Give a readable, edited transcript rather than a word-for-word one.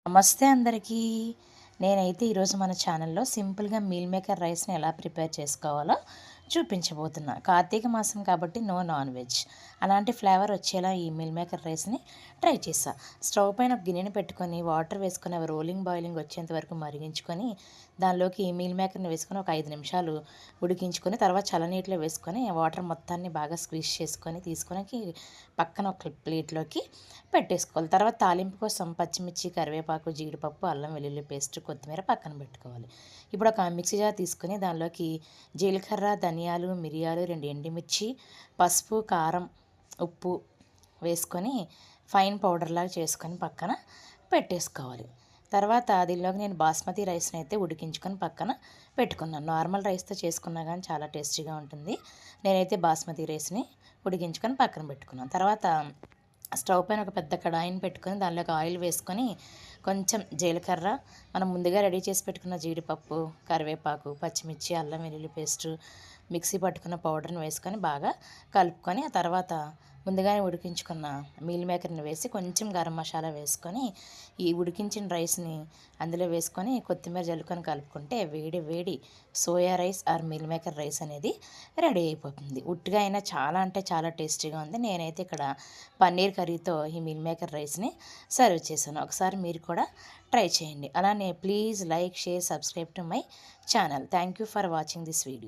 నమస్తే అందరికీ. నేనైతే ఈరోజు మన ఛానల్లో సింపుల్గా మీల్ మేకర్ రైస్ని ఎలా ప్రిపేర్ చేసుకోవాలో చూపించబోతున్నా. కార్తీక మాసం కాబట్టి నో నాన్ వెజ్. అలాంటి ఫ్లేవర్ వచ్చేలా ఈ మీల్ మేకర్ రైస్ని ట్రై చేసా. స్టవ్ పైన ఒక గిన్నెని పెట్టుకొని వాటర్ వేసుకొని అవి బాయిలింగ్ వచ్చేంత వరకు మరిగించుకొని దానిలోకి ఈ మీల్ మేకర్ని వేసుకొని ఒక 5 నిమిషాలు ఉడికించుకొని తర్వాత చల్లనీటిలో వేసుకొని వాటర్ మొత్తాన్ని బాగా స్క్వీజ్ చేసుకొని తీసుకొని పక్కన ఒక ప్లేట్లోకి పెట్టేసుకోవాలి. తర్వాత తాలింపు కోసం పచ్చిమిర్చి, కరివేపాకు, జీడిపప్పు, అల్లం వెల్లుల్లి పేస్ట్, కొత్తిమీర పక్కన పెట్టుకోవాలి. ఇప్పుడు ఒక మిక్సీ జార్ తీసుకొని దానిలోకి జీలకర్ర, ధనియాలు, మిరియాలు, 2 ఎండుమిర్చి, పసుపు, కారం, ఉప్పు వేసుకొని ఫైన్ పౌడర్లాగా చేసుకొని పక్కన పెట్టేసుకోవాలి. తర్వాత దీనిలోకి నేను బాస్మతి రైస్ని అయితే ఉడికించుకొని పక్కన పెట్టుకున్నాను. నార్మల్ రైస్తో చేసుకున్నా కానీ చాలా టేస్టీగా ఉంటుంది. నేనైతే బాస్మతి రైస్ని ఉడికించుకొని పక్కన పెట్టుకున్నాను. తర్వాత స్టవ్ పైన ఒక పెద్ద కడాయిని పెట్టుకొని దానిలోకి ఆయిల్ వేసుకొని కొంచెం జీలకర్ర, మనం ముందుగా రెడీ చేసి పెట్టుకున్న జీడిపప్పు, కరివేపాకు, పచ్చిమిర్చి, అల్లం వెల్లుల్లి పేస్టు, మిక్సీ పట్టుకున్న పౌడర్ని వేసుకొని బాగా కలుపుకొని ఆ తర్వాత ముందుగానే ఉడికించుకున్న మీల్ మేకర్ని వేసి కొంచెం గరం మసాలా వేసుకొని ఈ ఉడికించిన రైస్ని అందులో వేసుకొని కొత్తిమీర జల్లుకొని కలుపుకుంటే వేడి వేడి soya rice or meal maker rice అనేది రెడీ అయిపోతుంది. ఉట్టిగా అయినా చాలా అంటే చాలా టేస్టీగా ఉంది. నేనైతే ఇక్కడ పన్నీర్ కర్రీతో ఈ మీల్ మేకర్ రైస్ని సర్వ్ చేశాను. ఒకసారి మీరు కూడా ట్రై చేయండి. అలానే please like, share, subscribe to my channel. Thank you for watching this video.